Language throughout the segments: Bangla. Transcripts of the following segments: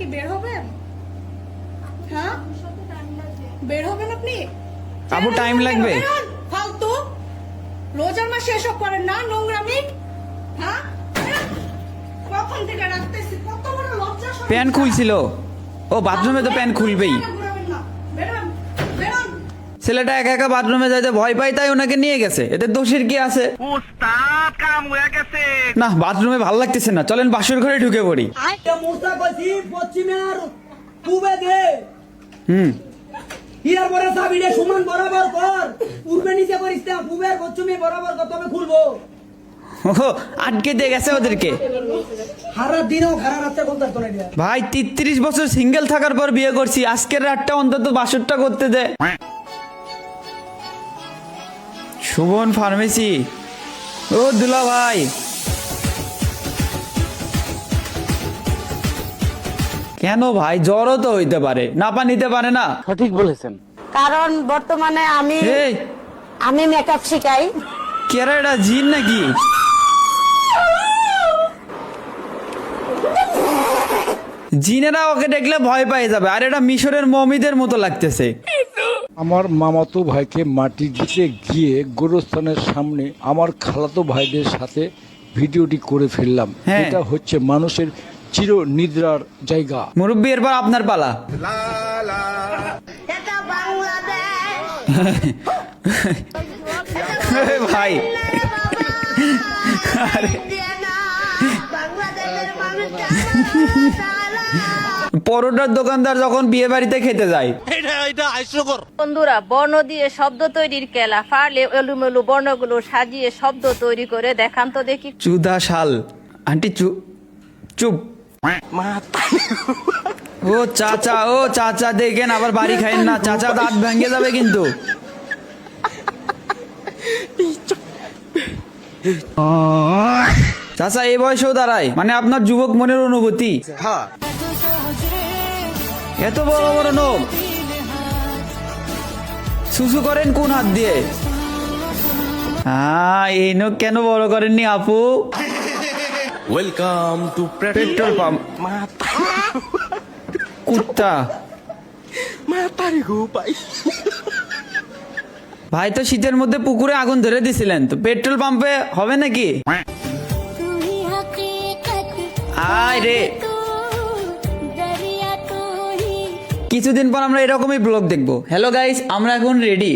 কি বের হবেন? হ্যাঁ বের হবেন আপনি? আপু টাইম লাগবে। ফালতু রোজার মাসে এসব করেন না, নোংরামি। হ্যাঁ কখন থেকে রাখতেছি, কত বড় লজ্জা। প্যান খুলছিল, ও বাথরুমে তো প্যান খুলবেই। ছেলেটা একা একা বাথরুমে যাইতে ভয় পাই, তাই ওনাকে নিয়ে গেছে। এতে দোষের কি আছে? উস্তাদ কাম হয়ে গেছে। না, বাথরুমে ভালো লাগতেছে না, চলেন বাসর ঘরে ঢুকে পড়ি। ইয়ার পরে চাবিটা সমান বরাবর কর, পূর্বে নিচে করিস না, পূবের পশ্চিমে বরাবর কর, তবে খুলবো। ও আটকে দিয়ে গেছে ওদেরকে। সারা দিনও সারা রাতে বলতে তো না। ভাই 33 বছর সিঙ্গেল থাকার পর বিয়ে করছি, আজকের রাতটা অন্তত বাসরটা করতে দে। সুবন ফার্মেসি, ও দুলা ভাই, কেন ভাই? জ্বরও তো হইতে পারে, নাপা নিতে পারে না। সঠিক বলেছেন। কারণ বর্তমানে এই আমি মেকআপ শিখাই। কেরা এটা জিন নাকি? জিনেরা ওকে দেখলে ভয় পেয়ে যাবে, আর এটা মিশরের মমিদের মতো লাগতেছে। আমার মামাতো ভাইকে মাটি দিতে গিয়ে গোরস্থানের সামনে আমার খালাতো ভাইদের সাথে ভিডিওটি করে ফেললাম। হ্যাঁ। এটা হচ্ছে মানুষের চির নিদ্রার জায়গা। মুরব্বী, এরপর আপনার পালা। ভাই পরোটার দোকানদার যখন বিয়ে বাড়িতে খেতে যায়। বন্ধুরা, বর্ণ দিয়ে শব্দ তৈরির খেলা, পারলে এলোমেলো বর্ণগুলো সাজিয়ে শব্দ তৈরি করে দেখান তো দেখি। চুদা শাল আন্টি, চুপ। ও চাচা, ও চাচা দেখেন আবার বাড়ি খাইন না, চাচা দাঁত ভেঙে যাবে কিন্তু। চাচা এই বয়সেও দাঁড়ায়, মানে আপনার যুবক মনের অনুভূতি। এত বড় বড় নখ, সুসু করেন কোন হাত দিয়ে? এই নখ কেন বড় করেননি আপু? Welcome to petrol pump. কুত্তা ভাই, তো শীতের মধ্যে পুকুরে আগুন ধরে দিছিলেন, তো পেট্রোল পাম্পে হবে নাকি? আয় রে, কিছুদিন পর আমরা এরকমই ব্লগ দেখবো। হ্যালো গাইস, আমরা এখন রেডি।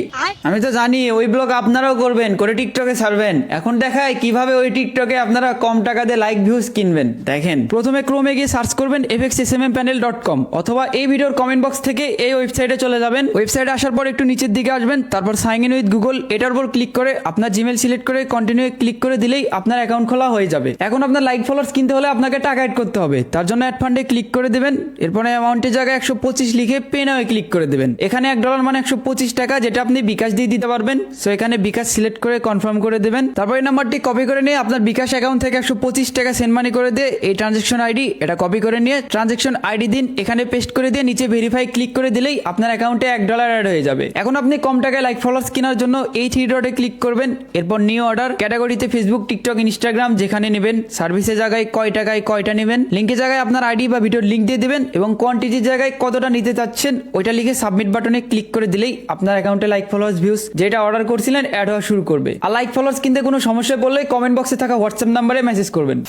আমি তো জানি ওই ব্লগ আপনারাও করবেন, করে টিকটকে ছাড়বেন। এখন দেখায় কিভাবে ওই টিকটকে আপনারা কম টাকা দিয়ে লাইক ভিউজ কিনবেন। দেখেন, প্রথমে ক্রোমে গিয়ে সার্চ করবেন fxsmmpanel.com, অথবা এই ভিডিওর কমেন্ট বক্স থেকে এই ওয়েবসাইটে চলে যাবেন। ওয়েবসাইটে আসার পর একটু নিচের দিকে আসবেন, তারপর সাইন ইন উইথ গুগল এটার উপর ক্লিক করে আপনার জিমেল সিলেক্ট করে কন্টিনিউ ক্লিক করে দিলেই আপনার অ্যাকাউন্ট খোলা হয়ে যাবে। এখন আপনার লাইক ফলোয়ার্স কিনতে হলে আপনাকে টাকা অ্যাড করতে হবে, তার জন্য অ্যাড ফান্ডে ক্লিক করে দেবেন। এরপরে অ্যামাউন্টের জায়গায় 125 লিখে পে নাও ক্লিক করে দেবেন। এখানে $1 মানে 125 টাকা, যেটা আপনি বিকাশ দিয়ে দিতে পারবেন। সো এখানে বিকাশ সিলেক্ট করে কনফার্ম করে দেবেন। তারপর এই নাম্বারটি কপি করে নিয়ে আপনার বিকাশ অ্যাকাউন্ট থেকে 125 টাকা সেন্ড মানি করে দিয়ে এই ট্রানজেকশন আইডি এটা কপি করে নিয়ে ট্রানজেকশন আইডি দিন, এখানে পেস্ট করে দিয়ে নিচে ভেরিফাই ক্লিক করে দিলেই আপনার অ্যাকাউন্টে $1 অ্যাড হয়ে যাবে। এখন আপনি কম টাকায় লাইক ফলোয়ার্স কেনার জন্য এই 3 ডটে ক্লিক করবেন। এরপর নিউ অর্ডার ক্যাটাগরিতে ফেসবুক, টিকটক, ইনস্টাগ্রাম যেখানে নেবেন, সার্ভিসের জায়গায় কয় টাকায় কয়টা নেবেন, লিঙ্কের জায়গায় আপনার আইডি বা ভিডিওর লিঙ্ক দিয়ে দিবেন এবং কোয়ান্টিটির জায়গায় কতটা নিতে চাচ্ছেন ওইটা লিখে সাবমিট বাটনে ক্লিক করে দিলেই আপনার অ্যাকাউন্টে লাইক ফলোয়ার্স ভিউজ যেটা অর্ডার করছিলেন অ্যাড হওয়া শুরু করবে। আর লাইক ফলোয়ার্স কিনতে কোনো সমস্যা পড়লে কমেন্ট বক্সে থাকা হোয়াটসঅ্যাপ নাম্বারে মেসেজ করবেন।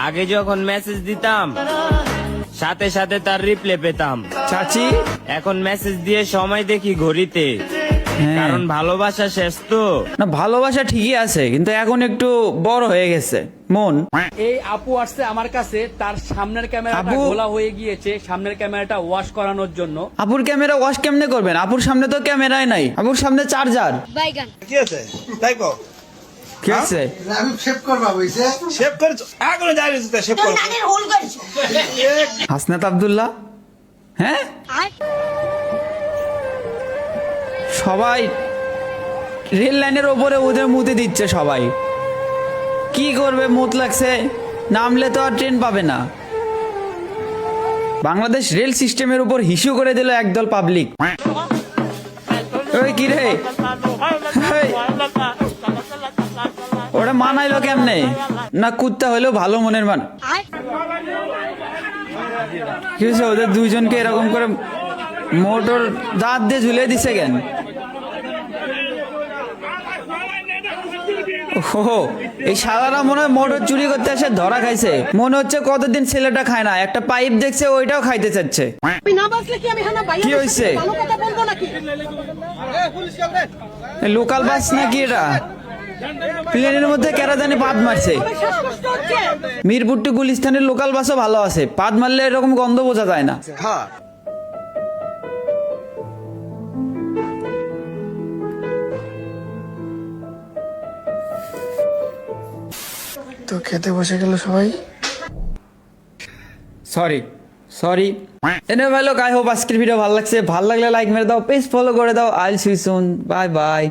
আগে যখন মেসেজ দিতাম সাথে সাথে তার রিপ্লাই পেতাম চাচি, এখন মেসেজ দিয়ে সময় দেখি ঘড়িতে, কারণ ভালোবাসা শেষ তো। না, ভালোবাসা ঠিকই আছে, কিন্তু এখন একটু বড় হয়ে গেছে মন। এই আপু আসছে আমার কাছে, তার সামনের ক্যামেরাটা আপু? খোলা হয়ে গিয়েছে, সামনের ক্যামেরাটা ওয়াশ করানোর জন্য। আপুর ক্যামেরা ওয়াশ কেমনে করবেন? আপুর সামনে তো ক্যামেরাই নাই, আপুর সামনে চার্জার। কি আছে তাই কো? কি আছে? আমি শেভ করবা বইছে শেভ করে আগুনে যাই রে, শেভ করে হাসনাত আব্দুল্লাহ। হ্যাঁ, সবাই রেল লাইনের ওপরে ওদের মুতে দিচ্ছে সবাই। কি করবে, মুত লাগছে, নামলে তো আর ট্রেন পাবে না। বাংলাদেশ রেল সিস্টেমের উপর হিসু করে দিল একদল পাবলিক। ওই কি রে, ওটা মানাইলো কেমনে? না কুত্তা হইলেও ভালো মনের মান। কি হয়েছে ওদের দুইজনকে এরকম করে মোটর দাঁত দিয়ে ঝুলিয়ে দিছে কেন? ওহো, এই শালারা মনে হয় মোটর চুরি করতে এসে ধরা খাইছে। মনে হচ্ছে কতদিন ছেলেটা খায় না, একটা পাইপ দেখছে ওইটাও খাইতে চাচ্ছে। কি হয়েছে? লোকাল বাস নাকি এটা? প্লেনের মধ্যে কেরা জানি পাদ মারছে। মিরপুর টু গুলিস্তানের লোকাল বাসও ভালো আছে, পাদ মারলে এরকম গন্ধ বোঝা যায় না। তো খেতে বসে গেল সবাই। সরি এনে ভালো। আই হোপ আজকের ভিডিও ভালো লাগছে। ভালো লাগলে লাইক মেরে দাও, পেজ ফলো করে দাও। আইল সি সুন, বাই বাই।